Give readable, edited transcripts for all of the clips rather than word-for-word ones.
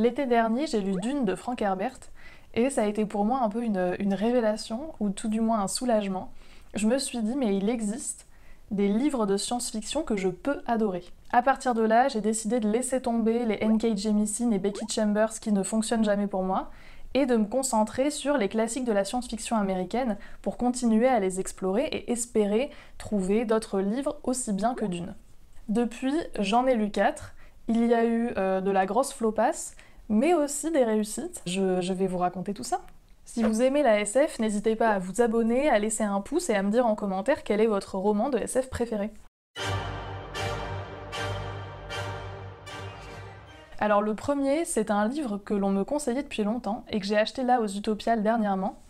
L'été dernier, j'ai lu Dune de Frank Herbert, et ça a été pour moi un peu une révélation, ou tout du moins un soulagement. Je me suis dit, mais il existe des livres de science-fiction que je peux adorer. À partir de là, j'ai décidé de laisser tomber les N.K. Jemisin et Becky Chambers qui ne fonctionnent jamais pour moi, et de me concentrer sur les classiques de la science-fiction américaine pour continuer à les explorer et espérer trouver d'autres livres aussi bien que Dune. Depuis, j'en ai lu 4. Il y a eu de la grosse flopasse, mais aussi des réussites. Je vais vous raconter tout ça. Si vous aimez la SF, n'hésitez pas à vous abonner, à laisser un pouce et à me dire en commentaire quel est votre roman de SF préféré. Alors le premier, c'est un livre que l'on me conseillait depuis longtemps et que j'ai acheté là aux Utopiales dernièrement.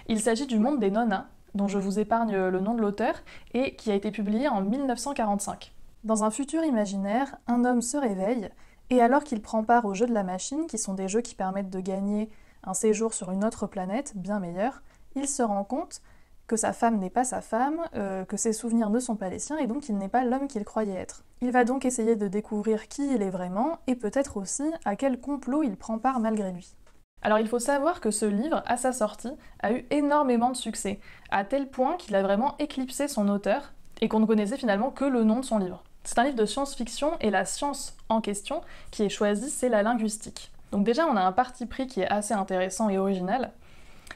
Il s'agit du Monde des Nonas, dont je vous épargne le nom de l'auteur, et qui a été publié en 1945. Dans un futur imaginaire, un homme se réveille, et alors qu'il prend part aux jeux de la machine, qui sont des jeux qui permettent de gagner un séjour sur une autre planète, bien meilleure, il se rend compte que sa femme n'est pas sa femme, que ses souvenirs ne sont pas les siens, et donc il n'est pas l'homme qu'il croyait être. Il va donc essayer de découvrir qui il est vraiment, et peut-être aussi à quel complot il prend part malgré lui. Alors il faut savoir que ce livre, à sa sortie, a eu énormément de succès, à tel point qu'il a vraiment éclipsé son auteur, et qu'on ne connaissait finalement que le nom de son livre. C'est un livre de science-fiction, et la science en question qui est choisie, c'est la linguistique. Donc déjà, on a un parti pris qui est assez intéressant et original,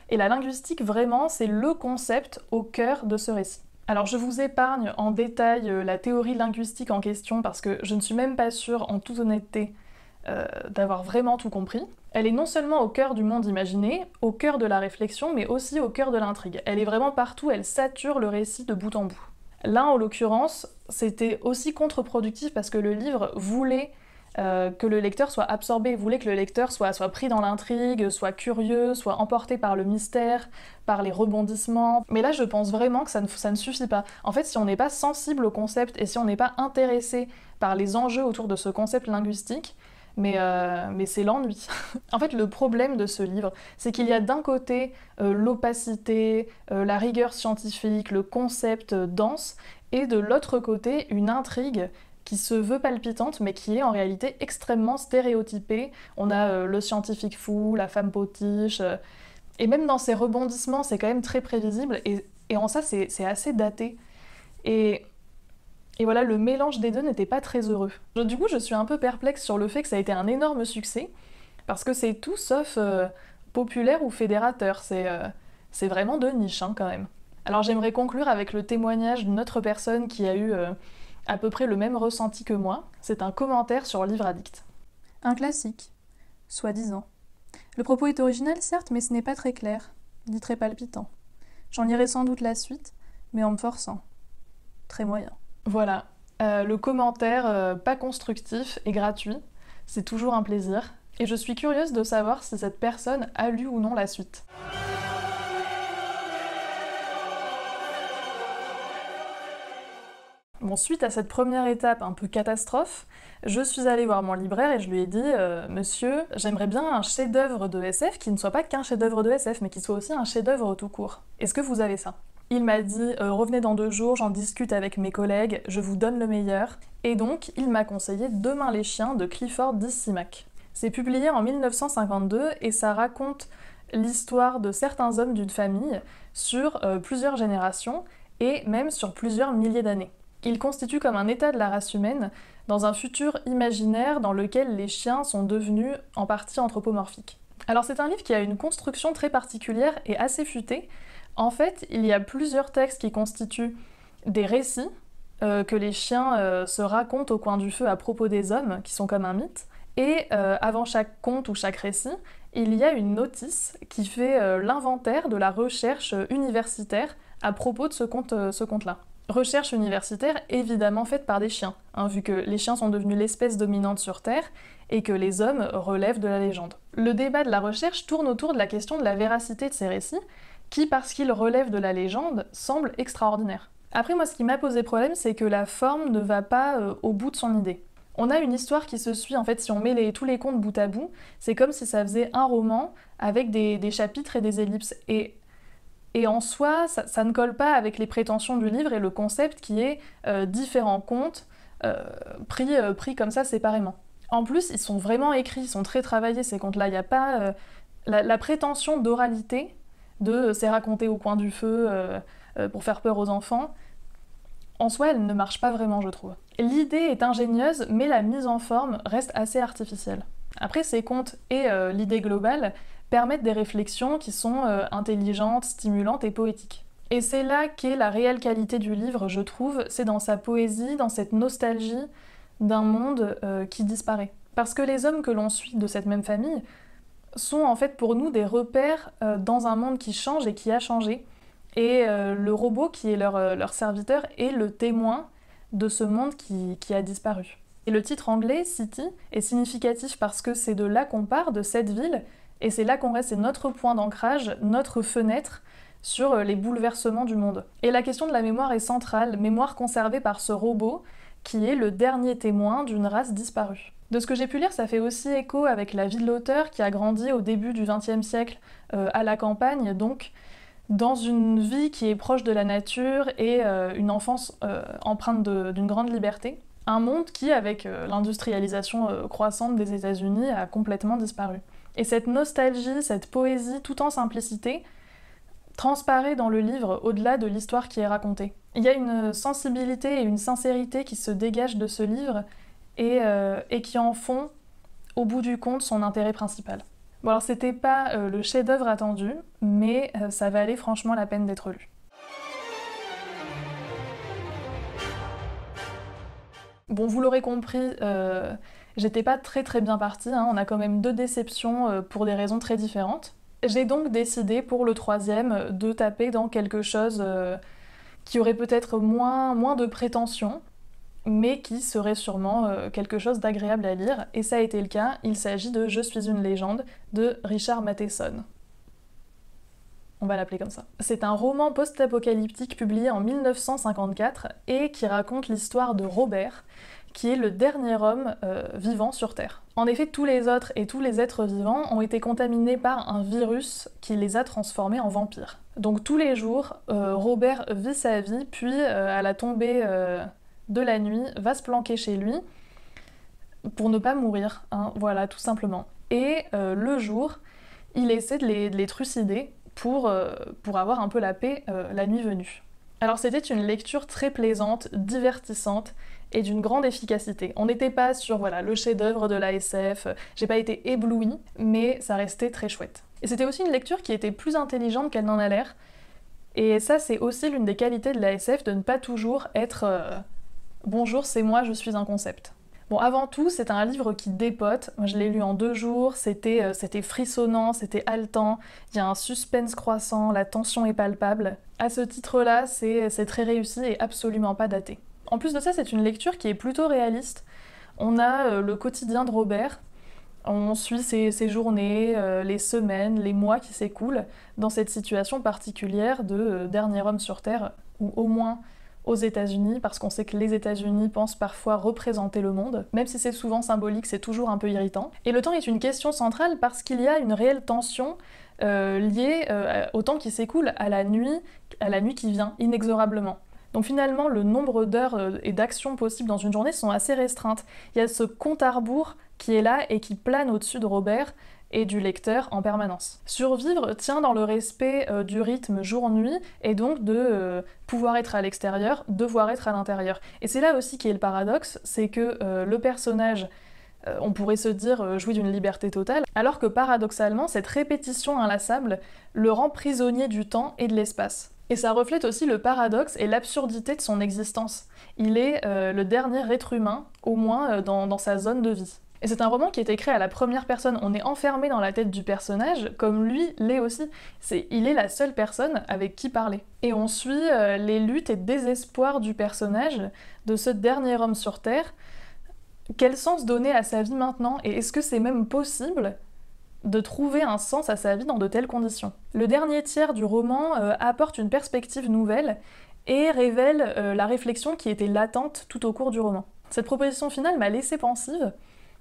et la linguistique, vraiment, c'est le concept au cœur de ce récit. Alors je vous épargne en détail la théorie linguistique en question, parce que je ne suis même pas sûre, en toute honnêteté, d'avoir vraiment tout compris. Elle est non seulement au cœur du monde imaginé, au cœur de la réflexion, mais aussi au cœur de l'intrigue. Elle est vraiment partout, elle sature le récit de bout en bout. Là, en l'occurrence, c'était aussi contre-productif parce que le livre voulait que le lecteur soit absorbé, voulait que le lecteur soit pris dans l'intrigue, soit curieux, soit emporté par le mystère, par les rebondissements. Mais là, je pense vraiment que ça ne suffit pas. En fait, si on n'est pas sensible au concept et si on n'est pas intéressé par les enjeux autour de ce concept linguistique, mais c'est l'ennui. En fait, le problème de ce livre, c'est qu'il y a d'un côté l'opacité, la rigueur scientifique, le concept dense, et de l'autre côté, une intrigue qui se veut palpitante, mais qui est en réalité extrêmement stéréotypée. On a le scientifique fou, la femme potiche, et même dans ses rebondissements, c'est quand même très prévisible, et en ça, c'est assez daté. Et voilà, le mélange des deux n'était pas très heureux. Du coup, je suis un peu perplexe sur le fait que ça a été un énorme succès, parce que c'est tout sauf populaire ou fédérateur, c'est vraiment de niche hein, quand même. Alors j'aimerais conclure avec le témoignage d'une autre personne qui a eu à peu près le même ressenti que moi. C'est un commentaire sur Livre Addict. Un classique, soi-disant. Le propos est original certes, mais ce n'est pas très clair, ni très palpitant. J'en lirai sans doute la suite, mais en me forçant. Très moyen. Voilà, le commentaire pas constructif et gratuit, c'est toujours un plaisir, et je suis curieuse de savoir si cette personne a lu ou non la suite. Bon, suite à cette première étape un peu catastrophe, je suis allée voir mon libraire et je lui ai dit « Monsieur, j'aimerais bien un chef-d'œuvre de SF qui ne soit pas qu'un chef-d'œuvre de SF, mais qui soit aussi un chef-d'œuvre tout court. Est-ce que vous avez ça ?» Il m'a dit « Revenez dans 2 jours, j'en discute avec mes collègues, je vous donne le meilleur. » Et donc, il m'a conseillé Demain les chiens de Clifford D. Simak. C'est publié en 1952 et ça raconte l'histoire de certains hommes d'une famille sur plusieurs générations et même sur plusieurs milliers d'années. Il constitue comme un état de la race humaine dans un futur imaginaire dans lequel les chiens sont devenus en partie anthropomorphiques. Alors c'est un livre qui a une construction très particulière et assez futée. En fait, il y a plusieurs textes qui constituent des récits que les chiens se racontent au coin du feu à propos des hommes, qui sont comme un mythe. Et avant chaque conte ou chaque récit, il y a une notice qui fait l'inventaire de la recherche universitaire à propos de ce conte-là. Recherche universitaire évidemment faite par des chiens, hein, vu que les chiens sont devenus l'espèce dominante sur Terre et que les hommes relèvent de la légende. Le débat de la recherche tourne autour de la question de la véracité de ces récits, qui, parce qu'ils relèvent de la légende, semble extraordinaire. Après, moi, ce qui m'a posé problème, c'est que la forme ne va pas au bout de son idée. On a une histoire qui se suit, en fait, si on met tous les contes bout à bout, c'est comme si ça faisait un roman avec des chapitres et des ellipses. Et en soi, ça ne colle pas avec les prétentions du livre et le concept qui est différents contes pris comme ça séparément. En plus, ils sont vraiment écrits, ils sont très travaillés ces contes-là. Il n'y a pas la prétention d'oralité, de c'est raconté au coin du feu pour faire peur aux enfants. En soi, elle ne marche pas vraiment, je trouve. L'idée est ingénieuse, mais la mise en forme reste assez artificielle. Après, ces contes et l'idée globale permettent des réflexions qui sont intelligentes, stimulantes et poétiques. Et c'est là qu'est la réelle qualité du livre, je trouve, c'est dans sa poésie, dans cette nostalgie d'un monde qui disparaît. Parce que les hommes que l'on suit de cette même famille sont en fait pour nous des repères dans un monde qui change et qui a changé. Et le robot qui est leur serviteur est le témoin de ce monde qui a disparu. Et le titre anglais, City, est significatif parce que c'est de là qu'on part, de cette ville, et c'est là qu'on reste, c'est notre point d'ancrage, notre fenêtre sur les bouleversements du monde. Et la question de la mémoire est centrale, mémoire conservée par ce robot qui est le dernier témoin d'une race disparue. De ce que j'ai pu lire, ça fait aussi écho avec la vie de l'auteur qui a grandi au début du XXe siècle à la campagne, donc dans une vie qui est proche de la nature et une enfance empreinte d'une grande liberté. Un monde qui, avec l'industrialisation croissante des États-Unis, a complètement disparu. Et cette nostalgie, cette poésie, tout en simplicité, transparaît dans le livre au-delà de l'histoire qui est racontée. Il y a une sensibilité et une sincérité qui se dégagent de ce livre et qui en font, au bout du compte, son intérêt principal. Bon alors c'était pas le chef-d'œuvre attendu, mais ça valait franchement la peine d'être lu. Bon, vous l'aurez compris, j'étais pas très bien partie, hein. On a quand même 2 déceptions pour des raisons très différentes. J'ai donc décidé pour le 3e de taper dans quelque chose qui aurait peut-être moins de prétention, mais qui serait sûrement quelque chose d'agréable à lire, et ça a été le cas. Il s'agit de Je suis une légende de Richard Matheson. On va l'appeler comme ça. C'est un roman post-apocalyptique publié en 1954 et qui raconte l'histoire de Robert, qui est le dernier homme vivant sur Terre. En effet, tous les autres et tous les êtres vivants ont été contaminés par un virus qui les a transformés en vampires. Donc tous les jours, Robert vit sa vie, puis à la tombée de la nuit, va se planquer chez lui pour ne pas mourir, hein, voilà, tout simplement. Et le jour, il essaie de les trucider pour avoir un peu la paix la nuit venue. Alors c'était une lecture très plaisante, divertissante et d'une grande efficacité. On n'était pas sur le chef-d'œuvre de la SF, j'ai pas été éblouie, mais ça restait très chouette. Et c'était aussi une lecture qui était plus intelligente qu'elle n'en a l'air, et ça c'est aussi l'une des qualités de la SF, de ne pas toujours être bonjour, c'est moi, je suis un concept. Bon, avant tout, c'est un livre qui dépote. Moi, je l'ai lu en 2 jours, c'était frissonnant, c'était haletant, il y a un suspense croissant, la tension est palpable. À ce titre-là, c'est très réussi et absolument pas daté. En plus de ça, c'est une lecture qui est plutôt réaliste. On a le quotidien de Robert, on suit ses journées, les semaines, les mois qui s'écoulent dans cette situation particulière de dernier homme sur Terre, ou au moins aux États-Unis, parce qu'on sait que les États-Unis pensent parfois représenter le monde. Même si c'est souvent symbolique, c'est toujours un peu irritant. Et le temps est une question centrale parce qu'il y a une réelle tension liée au temps qui s'écoule, à la nuit qui vient, inexorablement. Donc finalement, le nombre d'heures et d'actions possibles dans une journée sont assez restreintes. Il y a ce compte à rebours qui est là et qui plane au-dessus de Robert et du lecteur en permanence. Survivre tient dans le respect du rythme jour-nuit et donc de pouvoir être à l'extérieur, devoir être à l'intérieur. Et c'est là aussi qui est le paradoxe, c'est que le personnage, on pourrait se dire, jouit d'une liberté totale, alors que paradoxalement, cette répétition inlassable le rend prisonnier du temps et de l'espace. Et ça reflète aussi le paradoxe et l'absurdité de son existence. Il est le dernier être humain, au moins dans sa zone de vie. Et c'est un roman qui est écrit à la première personne. On est enfermé dans la tête du personnage, comme lui l'est aussi. Il est la seule personne avec qui parler. Et on suit les luttes et désespoirs du personnage, de ce dernier homme sur Terre. Quel sens donner à sa vie maintenant? Et est-ce que c'est même possible de trouver un sens à sa vie dans de telles conditions? Le dernier tiers du roman apporte une perspective nouvelle et révèle la réflexion qui était latente tout au cours du roman. Cette proposition finale m'a laissée pensive.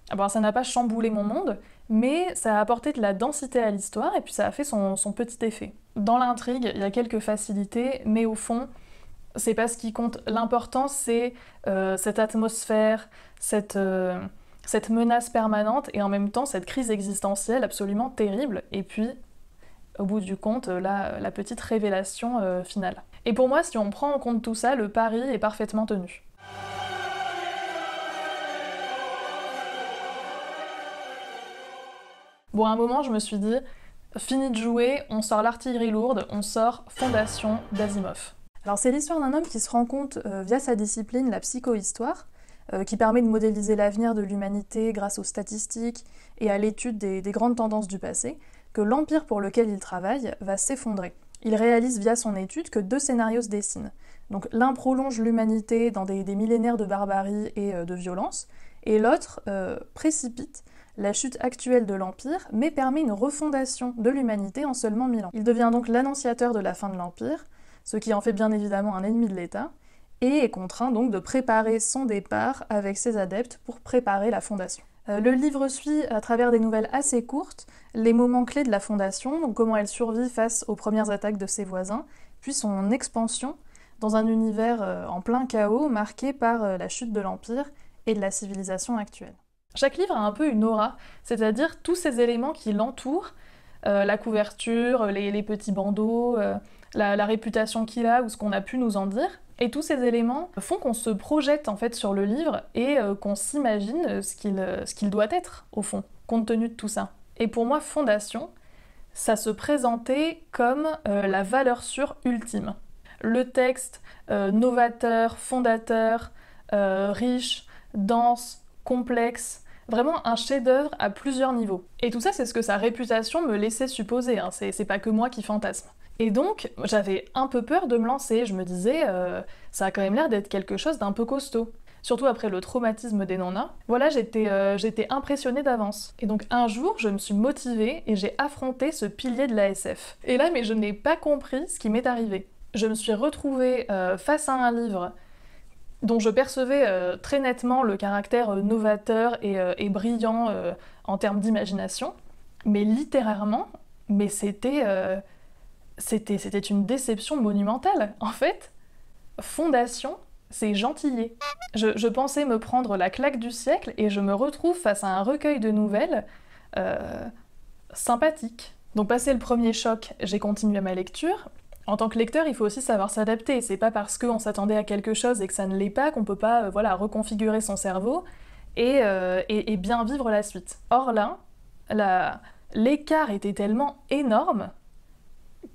Alors, ça n'a pas chamboulé mon monde, mais ça a apporté de la densité à l'histoire et puis ça a fait son petit effet. Dans l'intrigue, il y a quelques facilités, mais au fond, c'est pas ce qui compte. L'important, c'est cette atmosphère, cette cette menace permanente et en même temps cette crise existentielle absolument terrible. Et puis, au bout du compte, la petite révélation finale. Et pour moi, si on prend en compte tout ça, le pari est parfaitement tenu. Bon, à un moment, je me suis dit, fini de jouer, on sort l'artillerie lourde, on sort Fondation d'Asimov. Alors c'est l'histoire d'un homme qui se rend compte via sa discipline, la psychohistoire, qui permet de modéliser l'avenir de l'humanité grâce aux statistiques et à l'étude des grandes tendances du passé, que l'empire pour lequel il travaille va s'effondrer. Il réalise via son étude que 2 scénarios se dessinent. Donc l'un prolonge l'humanité dans des millénaires de barbarie et de violence, et l'autre précipite la chute actuelle de l'Empire, mais permet une refondation de l'humanité en seulement 1000 ans. Il devient donc l'annonciateur de la fin de l'Empire, ce qui en fait bien évidemment un ennemi de l'État, et est contraint donc de préparer son départ avec ses adeptes pour préparer la fondation. Le livre suit, à travers des nouvelles assez courtes, les moments clés de la fondation, donc comment elle survit face aux premières attaques de ses voisins, puis son expansion dans un univers en plein chaos marqué par la chute de l'Empire et de la civilisation actuelle. Chaque livre a un peu une aura, c'est-à-dire tous ces éléments qui l'entourent, la couverture, les petits bandeaux, la réputation qu'il a ou ce qu'on a pu nous en dire. Et tous ces éléments font qu'on se projette en fait sur le livre et qu'on s'imagine ce qu'il doit être, au fond, compte tenu de tout ça. Et pour moi, Fondation, ça se présentait comme la valeur sûre ultime. Le texte novateur, fondateur, riche, dense, complexe, vraiment un chef-d'œuvre à plusieurs niveaux. Et tout ça, c'est ce que sa réputation me laissait supposer, hein. C'est pas que moi qui fantasme. Et donc, j'avais un peu peur de me lancer, je me disais, ça a quand même l'air d'être quelque chose d'un peu costaud. Surtout après le traumatisme des Nona. Voilà, j'étais impressionnée d'avance. Et donc un jour, je me suis motivée et j'ai affronté ce pilier de la SF. Et là, mais je n'ai pas compris ce qui m'est arrivé. Je me suis retrouvée face à un livre dont je percevais très nettement le caractère novateur et brillant en termes d'imagination, mais littérairement, mais c'était une déception monumentale. En fait, Fondation, c'est gentillet. Je pensais me prendre la claque du siècle et je me retrouve face à un recueil de nouvelles sympathiques. Donc passé le premier choc, j'ai continué ma lecture. En tant que lecteur, il faut aussi savoir s'adapter. C'est pas parce qu'on s'attendait à quelque chose et que ça ne l'est pas qu'on peut pas reconfigurer son cerveau et bien vivre la suite. Or là, l'écart était tellement énorme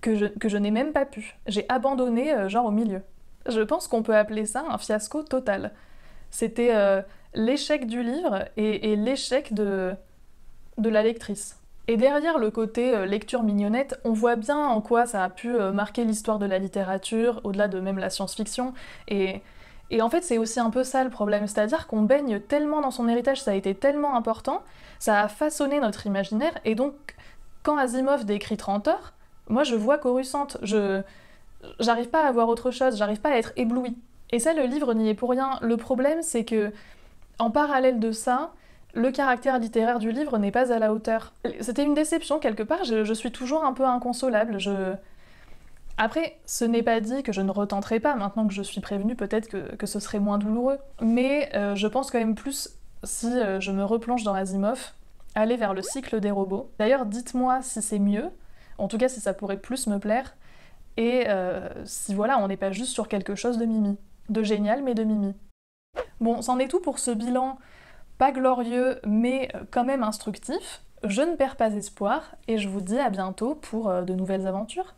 que je n'ai même pas pu. J'ai abandonné genre au milieu. Je pense qu'on peut appeler ça un fiasco total. C'était l'échec du livre et l'échec de la lectrice. Et derrière le côté lecture mignonnette, on voit bien en quoi ça a pu marquer l'histoire de la littérature, au-delà de même la science-fiction. Et en fait, c'est aussi un peu ça le problème, c'est-à-dire qu'on baigne tellement dans son héritage, ça a été tellement important, ça a façonné notre imaginaire, et donc quand Asimov décrit 30 heures, moi je vois Coruscant, j'arrive pas à voir autre chose, j'arrive pas à être éblouie. Et ça, le livre n'y est pour rien. Le problème, c'est que, en parallèle de ça, le caractère littéraire du livre n'est pas à la hauteur. C'était une déception quelque part, je suis toujours un peu inconsolable. Après, ce n'est pas dit que je ne retenterai pas, maintenant que je suis prévenue, peut-être que ce serait moins douloureux. Mais je pense quand même plus, si je me replonge dans Asimov, aller vers le cycle des robots. D'ailleurs, dites-moi si c'est mieux, en tout cas si ça pourrait plus me plaire, et si voilà, on n'est pas juste sur quelque chose de mimi. De génial, mais de mimi. Bon, c'en est tout pour ce bilan, pas glorieux, mais quand même instructif. Je ne perds pas espoir, et je vous dis à bientôt pour de nouvelles aventures.